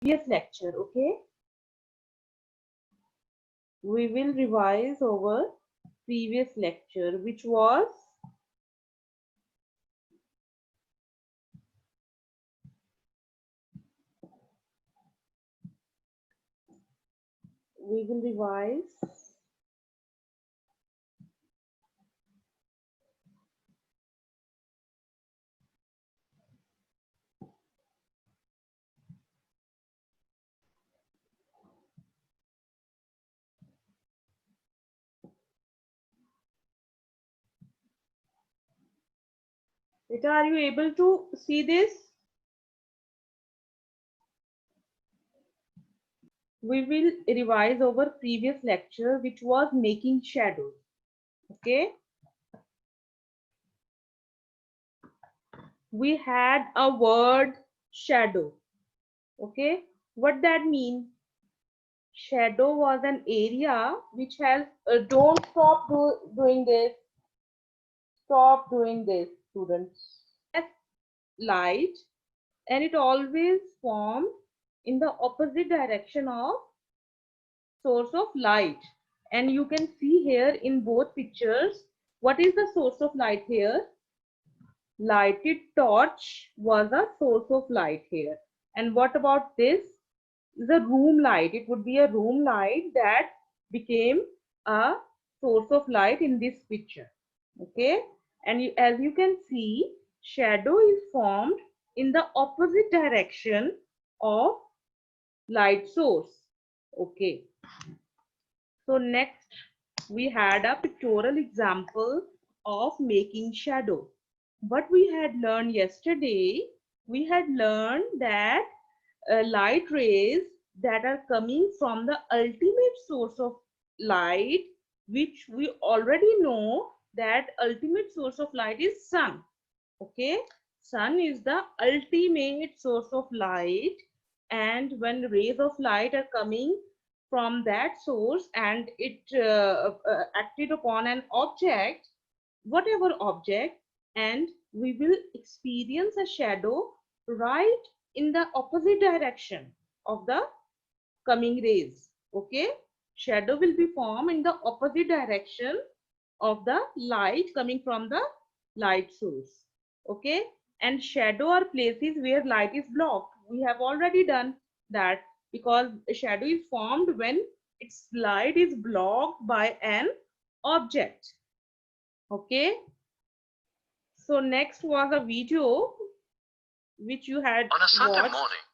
previous lecture, okay? We will revise over previous lecture, which was we will revise Rita, are you able to see this? We will revise over previous lecture, which was making shadows. Okay. We had a word shadow. Okay. What that mean? Shadow was an area which has, don't stop doing this. Stop doing this, students. Light, and it always forms in the opposite direction of source of light. And you can see here in both pictures, what is the source of light here? Lighted torch was a source of light here. And what about this? The room light. It would be a room light that became a source of light in this picture. Okay. And as you can see, shadow is formed in the opposite direction of light source. Okay. So next we had a pictorial example of making shadow. What we had learned yesterday, we had learned that light rays that are coming from the ultimate source of light, which we already know that ultimate source of light is sun. Okay, sun is the ultimate source of light, and when rays of light are coming from that source and it acted upon an object, whatever object, and we will experience a shadow right in the opposite direction of the coming rays. Okay, shadow will be formed in the opposite direction of the light coming from the light source. Okay, and shadow are places where light is blocked. We have already done that, because a shadow is formed when its light is blocked by an object. Okay, so next was a video which you had On a Sunday watched. morning,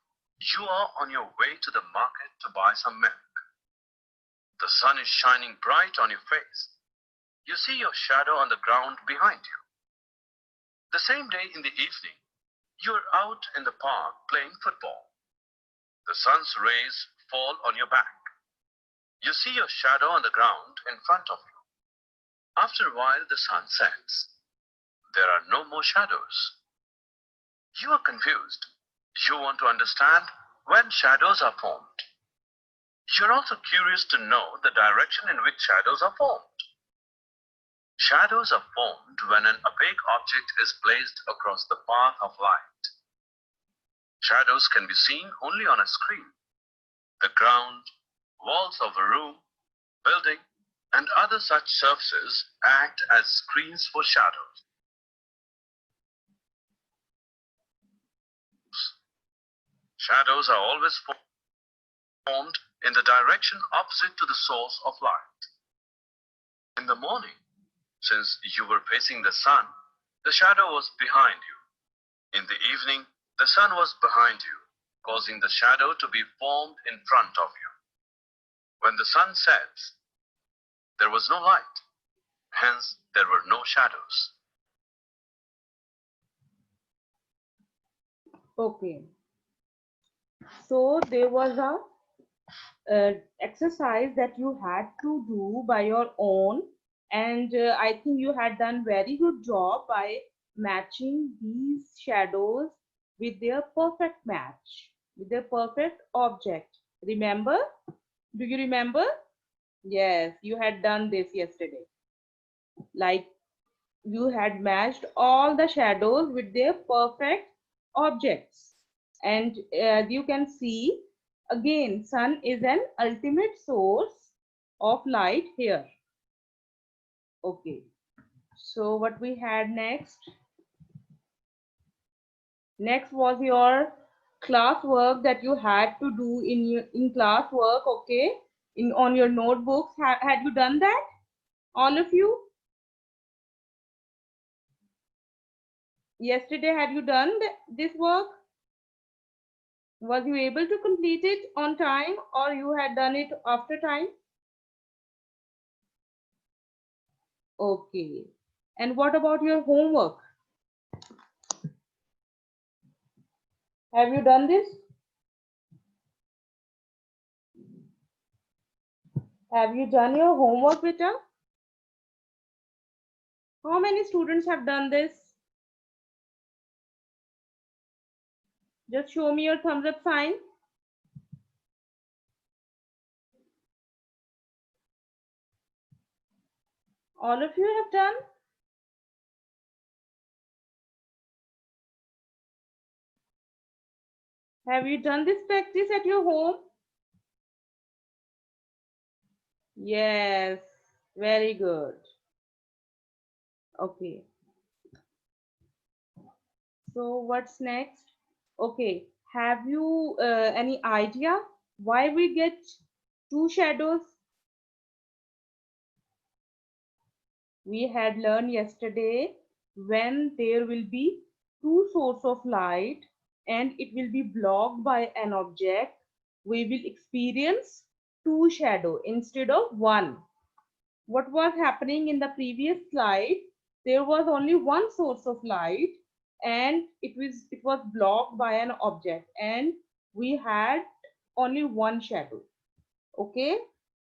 you are on your way to the market to buy some milk. The sun is shining bright on your face. You see your shadow on the ground behind you. The same day in the evening, you are out in the park playing football. The sun's rays fall on your back. You see your shadow on the ground in front of you. After a while, the sun sets. There are no more shadows. You are confused. You want to understand when shadows are formed. You're also curious to know the direction in which shadows are formed. Shadows are formed when an opaque object is placed across the path of light. Shadows can be seen only on a screen. The ground, walls of a room, building, and other such surfaces act as screens for shadows. Shadows are always formed in the direction opposite to the source of light. In the morning, since you were facing the sun, the shadow was behind you. In the evening, the sun was behind you, causing the shadow to be formed in front of you. When the sun sets, there was no light, hence there were no shadows. Okay, so there was a exercise that you had to do by your own, and I think you had done very good job by matching these shadows with their perfect match, with their perfect object. Remember? Do you remember? Yes, you had done this yesterday. Like, you had matched all the shadows with their perfect objects. And you can see Again, sun is an ultimate source of light here. Okay. So what we had next? Next was your class work that you had to do in class work. Okay. In on your notebooks. Had you done that? All of you? Yesterday, had you done this work? Was you able to complete it on time or you had done it after time? Okay. And what about your homework? Have you done this? Have you done your homework, Vita? How many students have done this? Just show me your thumbs up sign. All of you have done? Have you done this practice at your home? Yes, very good. Okay. So what's next? Okay, have you any idea why we get two shadows? We had learned yesterday when there will be two sources of light and it will be blocked by an object, we will experience two shadow instead of one. What was happening in the previous slide? There was only one source of light and it was blocked by an object and we had only one shadow. Okay,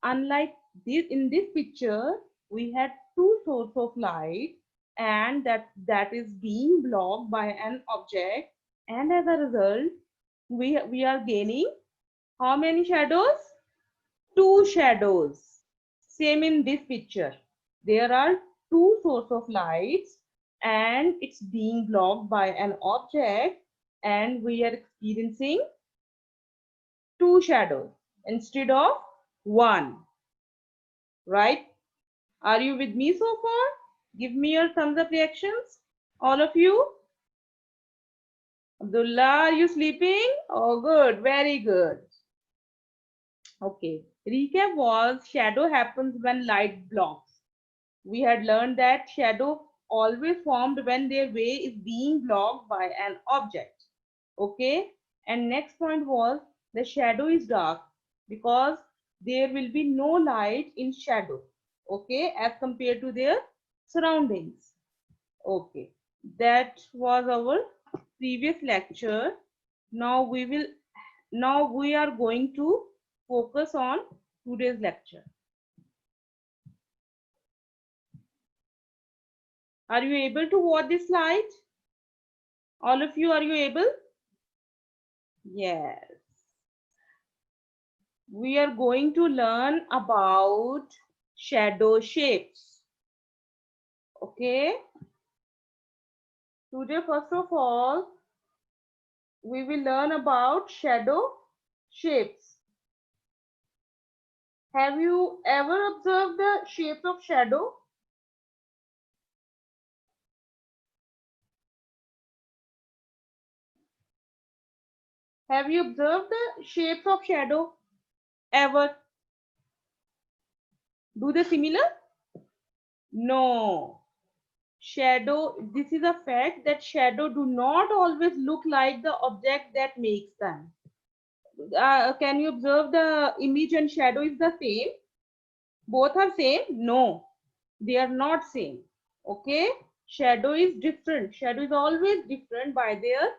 unlike this, in this picture we had two sources of light and that is being blocked by an object, and as a result we are gaining how many shadows? Two shadows. Same in this picture, there are two sources of lights and it's being blocked by an object and we are experiencing two shadows instead of one. Right? Are you with me so far? Give me your thumbs up reactions. All of you. Abdullah, are you sleeping? Oh, good. Very good. Okay. Recap was shadow happens when light blocks. We had learned that shadow always formed when their way is being blocked by an object. Okay. And next point was the shadow is dark because there will be no light in shadow. Okay. As compared to their surroundings. Okay. That was our previous lecture. Now we are going to focus on today's lecture. Are you able to watch this slide? All of you, are you able? Yes. We are going to learn about shadow shapes. Okay. Today, first of all, we will learn about shadow shapes. Have you ever observed the shapes of shadow? Have you observed the shapes of shadow ever? Do they similar? No. Shadow, this is a fact that shadow do not always look like the object that makes them. Can you observe the image and shadow is the same? Both are same? No, they are not same. Okay, shadow is different. Shadow is always different by their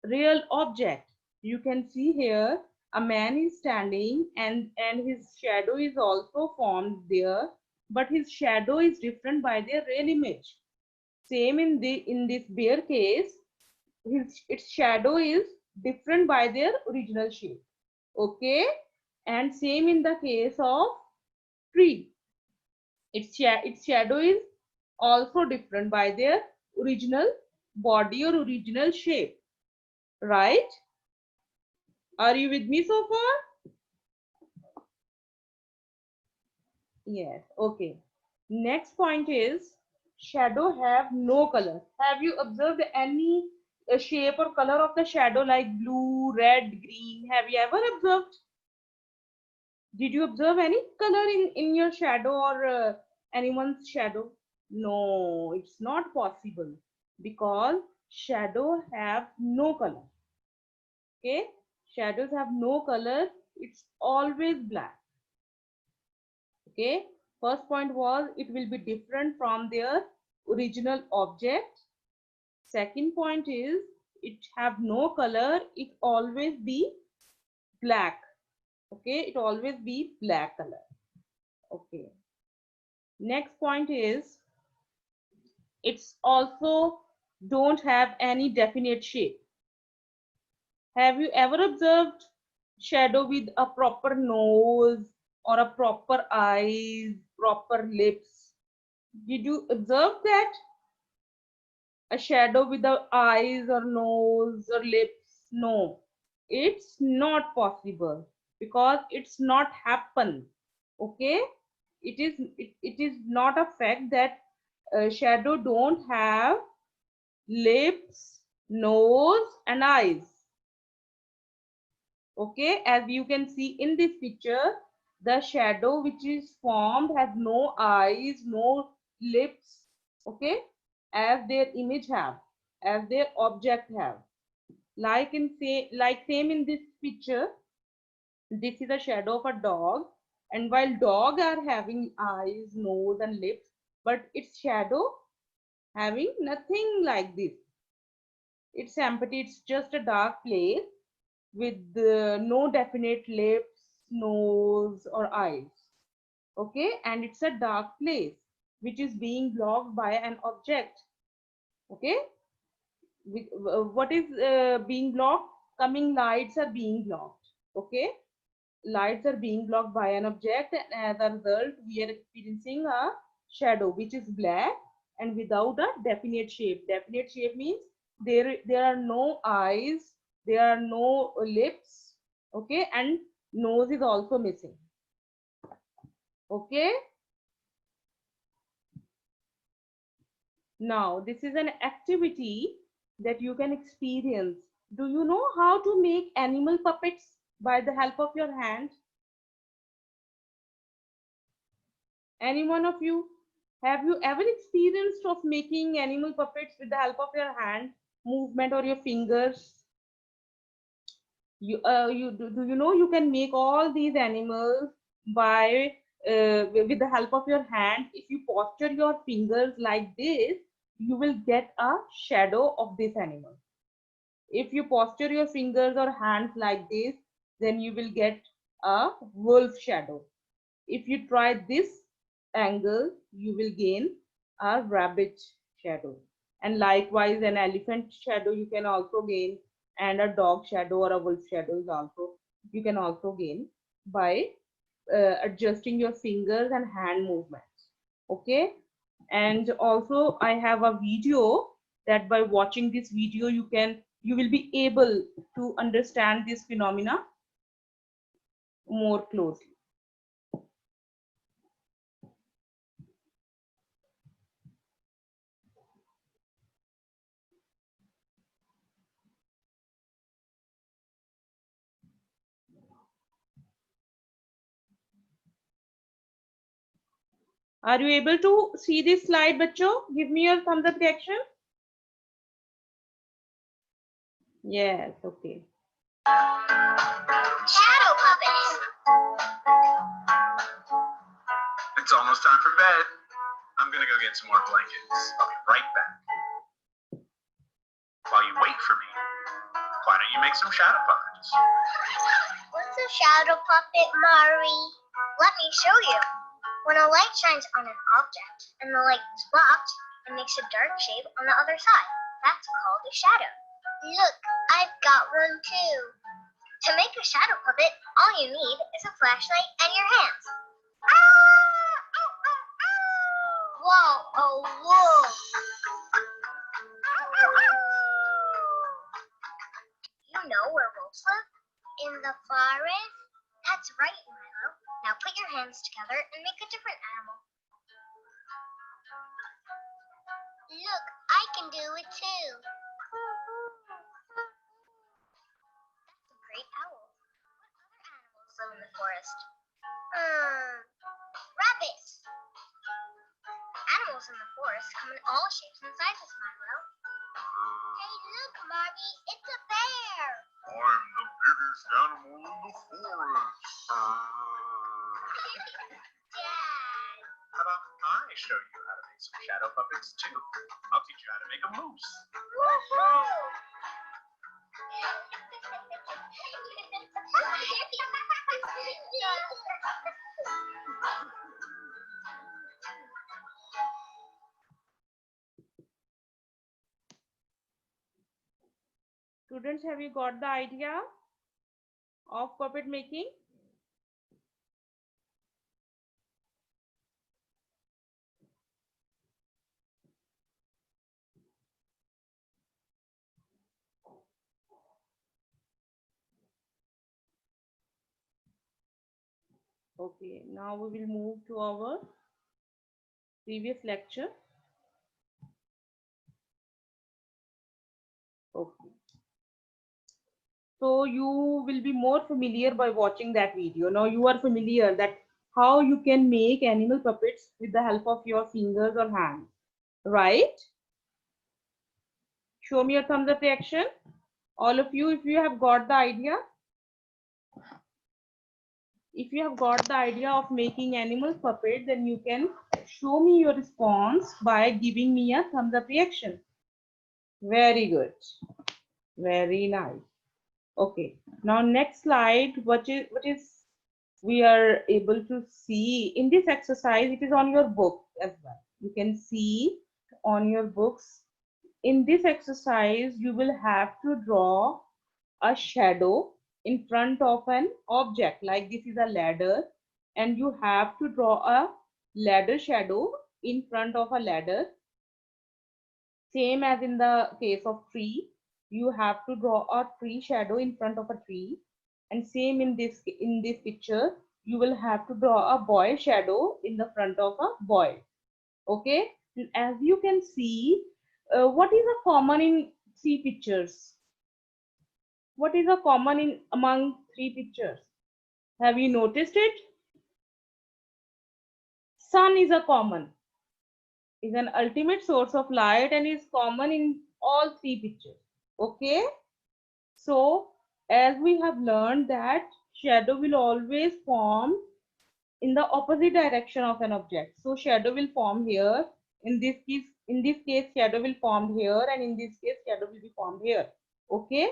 real object. You can see here a man is standing and his shadow is also formed there, but his shadow is different by their real image. Same in this bear case, its shadow is different by their original shape. Okay, and same in the case of tree, its shadow is also different by their original body or original shape, right? Are you with me so far? Yes. Okay. Next point is shadow have no color. Have you observed any shape or color of the shadow like blue, red, green? Have you ever observed? Did you observe any color in your shadow or anyone's shadow? No, it's not possible because shadow have no color. Okay, shadows have no color. It's always black. Okay, first point was it will be different from their original object. Second point is it have no color. It always be black. Okay, it always be black color. Okay, next point is it's also don't have any definite shape. Have you ever observed shadow with a proper nose or a proper eyes, proper lips? Did you observe that? A shadow with the eyes or nose or lips? No, it's not possible because it's not happen. Okay, it is not a fact that shadow don't have lips, nose, and eyes. Okay, as you can see in this picture, the shadow which is formed has no eyes, no lips, okay, as their image have, as their object have. Like same in this picture, this is a shadow of a dog, and while dog are having eyes, nose, and lips, but its shadow having nothing like this. It's empty, it's just a dark place with no definite lips, nose, or eyes. Okay, and it's a dark place which is being blocked by an object. Okay, what is being blocked? Coming lights are being blocked. Okay, lights are being blocked by an object, and as a result, we are experiencing a shadow which is black and without a definite shape. Definite shape means there are no eyes, there are no lips, okay, and nose is also missing. Okay, now this is an activity that you can experience. Do you know how to make animal puppets by the help of your hand? Any one of you? Have you ever experienced of making animal puppets with the help of your hand movement or your fingers? Do you know you can make all these animals by with the help of your hand. If you posture your fingers like this, you will get a shadow of this animal. If you posture your fingers or hands like this, then you will get a wolf shadow. If you try this angle, you will gain a rabbit shadow. And likewise, an elephant shadow you can also gain, and a dog shadow or a wolf shadow is also you can also gain by adjusting your fingers and hand movements. Okay, and also I have a video that by watching this video you will be able to understand this phenomena more closely. Are you able to see this slide, Bacho? Give me your thumbs up reaction. Yes, okay. Shadow puppets. It's almost time for bed. I'm gonna go get some more blankets. I'll be right back. While you wait for me, why don't you make some shadow puppets? What's a shadow puppet, Mari? Let me show you. When a light shines on an object and the light is blocked, it makes a dark shape on the other side. That's called a shadow. Look, I've got one too. To make a shadow puppet, all you need is a flashlight and your hands. Whoa, oh, whoa. You know where wolves live? In the forest? That's right, Milo. Now put your hands together and make a different animal. Look, I can do it too. That's a great owl. What other animals live in the forest? Rabbits. Animals in the forest come in all shapes and sizes, Milo. Hey, look, Marby, it's a bear. I'm the biggest animal in the forest. Dad. How about I show you how to make some shadow puppets too? I'll teach you how to make a moose. Students, have you got the idea of puppet making? Okay, now we will move to our previous lecture. Okay. So you will be more familiar by watching that video. Now you are familiar that how you can make animal puppets with the help of your fingers or hands, right? Show me your thumbs up reaction. All of you, if you have got the idea. If you have got the idea of making animal puppet, then you can show me your response by giving me a thumbs up reaction. Very good. Very nice. Okay. Now next slide, what is we are able to see in this exercise, it is on your book as well. You can see on your books. In this exercise, you will have to draw a shadow in front of an object, like this is a ladder, and you have to draw a ladder shadow in front of a ladder. Same as in the case of tree, you have to draw a tree shadow in front of a tree, and same in this picture, you will have to draw a boy shadow in the front of a boy. Okay, and as you can see, what is a common in three pictures? What is a common in among three pictures? Have you noticed it? Sun is a common, is an ultimate source of light and is common in all three pictures. Okay, so as we have learned that shadow will always form in the opposite direction of an object. So shadow will form here. In this case, shadow will form here, and in this case, shadow will be formed here. Okay.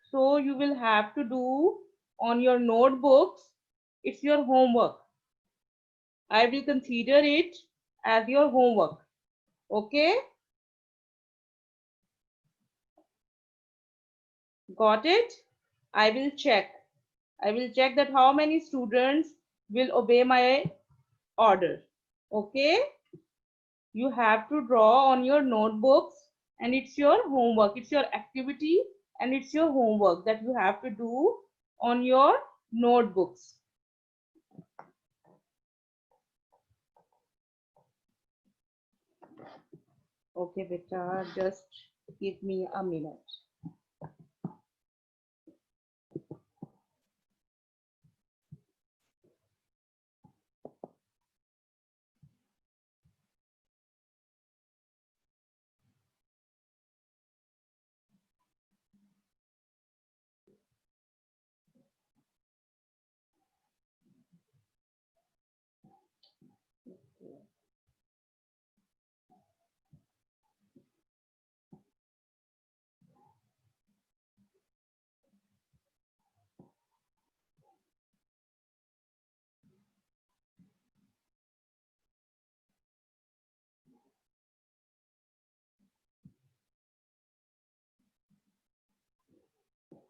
So you will have to do on your notebooks. It's your homework. I will consider it as your homework. Okay. Got it? I will check. I will check that how many students will obey my order. Okay. You have to draw on your notebooks, and it's your homework. It's your activity and it's your homework that you have to do on your notebooks. Okay, beta, just give me a minute.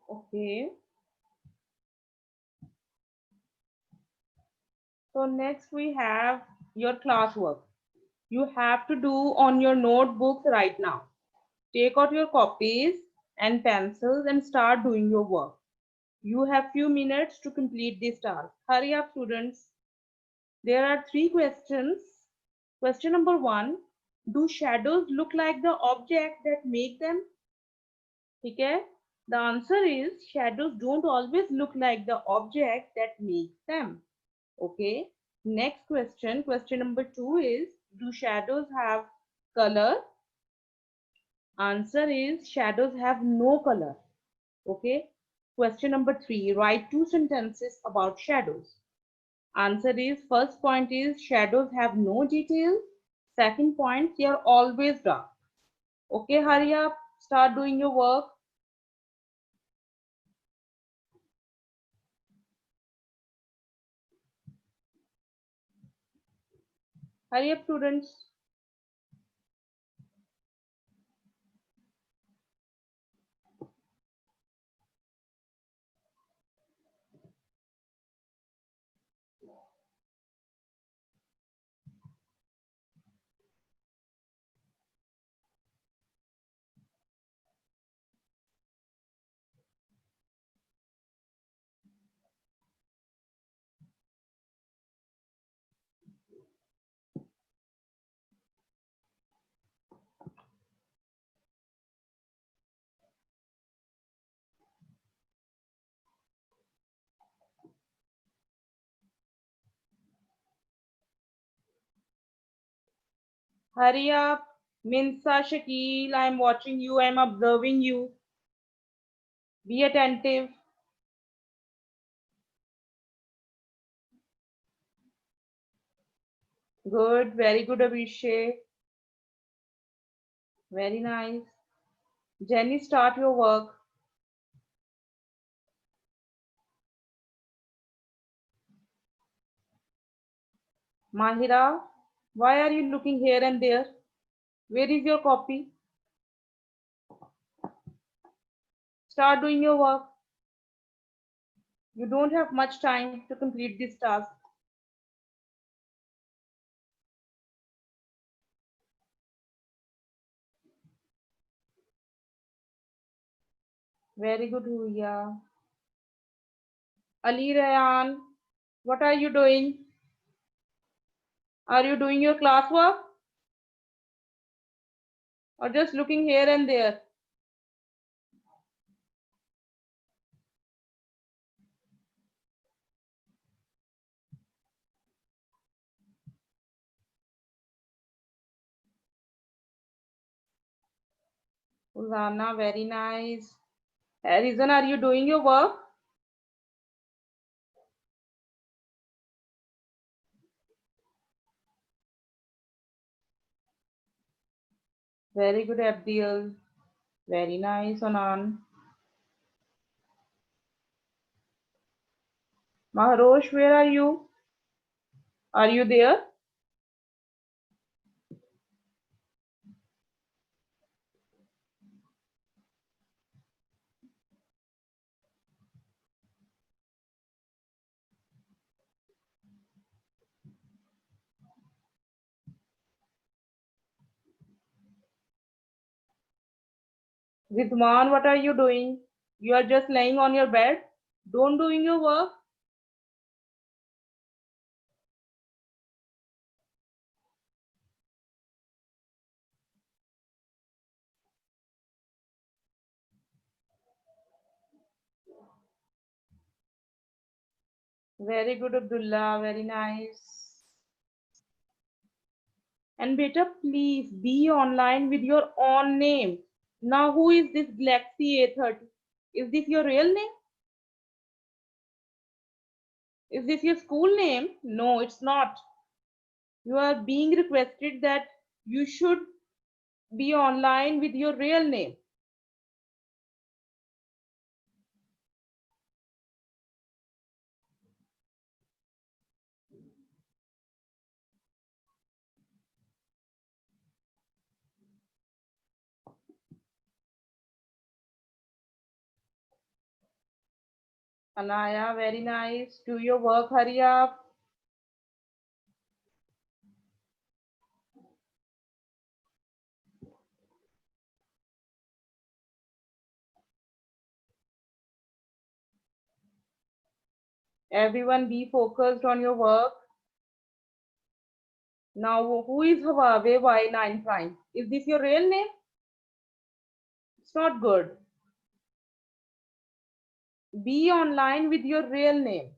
Okay. So next we have your classwork. You have to do on your notebooks right now. Take out your copies and pencils and start doing your work. You have few minutes to complete this task. Hurry up, students. There are 3 questions. Question number 1. Do shadows look like the object that make them? Okay. The answer is shadows don't always look like the object that makes them. Okay. Next question. Question number 2 is, do shadows have color? Answer is shadows have no color. Okay. Question number 3. Write 2 sentences about shadows. Answer is, first point is shadows have no detail. Second point, they are always dark. Okay, hurry up, start doing your work. Hurry up, students. Hurry up. Minsa, Shakil, I'm watching you, I'm observing you. Be attentive. Good, very good, Abhishek. Very nice. Jenny, start your work. Mahira, why are you looking here and there? Where is your copy? Start doing your work. You don't have much time to complete this task. Very good, Huya. Ali Rayan, what are you doing? Are you doing your classwork? Or just looking here and there? Uzana, very nice. Harrison, are you doing your work? Very good, Abdil. Very nice, Anan. Maharosh, where are you? Are you there? Ridwan, what are you doing? You are just laying on your bed. Don't doing your work. Very good, Abdullah. Very nice. And beta, please be online with your own name. Now, who is this Galaxy A30? Is this your real name? Is this your school name? No, it's not. You are being requested that you should be online with your real name. Anaya, very nice. Do your work, hurry up. Everyone be focused on your work. Now, who is Huawei Y9 Prime? Is this your real name? It's not good. Be online with your real name.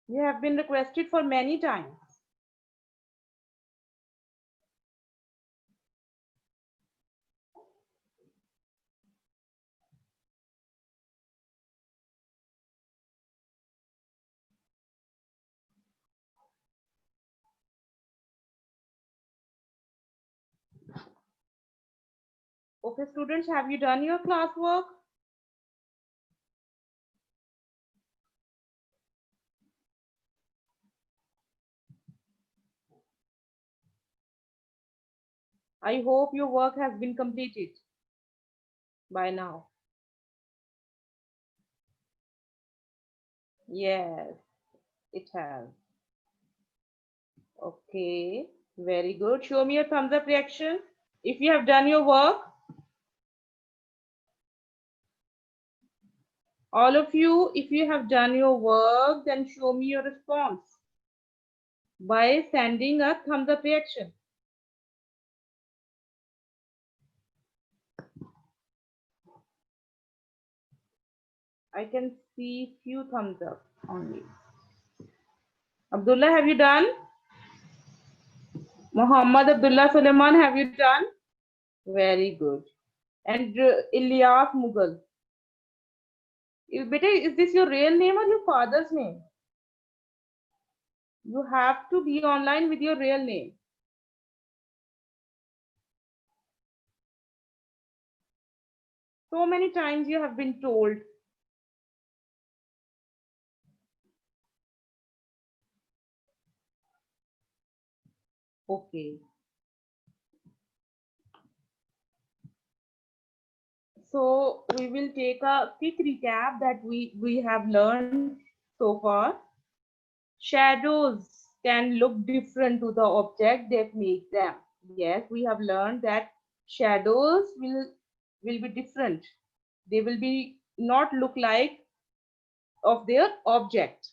You have been requested for many times. Okay, students, have you done your classwork? I hope your work has been completed by now. Yes, it has. Okay, very good. Show me your thumbs up reaction if you have done your work. All of you, if you have done your work, then show me your response by sending a thumbs up reaction. I can see few thumbs up only. Abdullah, have you done? Muhammad Abdullah Suleiman, have you done? Very good. And Ilyas Mughal. Beta, is this your real name or your father's name? You have to be online with your real name. So many times you have been told. Okay. So we will take a quick recap that we have learned so far. Shadows can look different to the object that make them. Yes, we have learned that shadows will be different. They will be not look like of their object.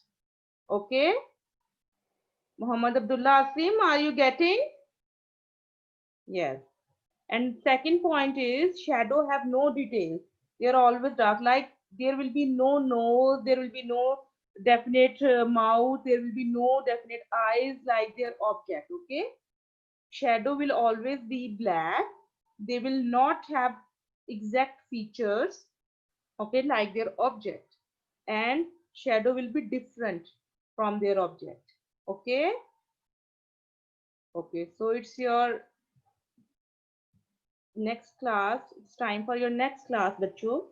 Okay. Muhammad Abdullah Asim, are you getting? Yes. And second point is shadow have no details. They are always dark. Like there will be no nose, there will be no definite mouth, there will be no definite eyes like their object. Okay. Shadow will always be black. They will not have exact features. Okay, like their object. And shadow will be different from their object. Okay. Okay. So it's your next class. It's time for your next class, bachcho.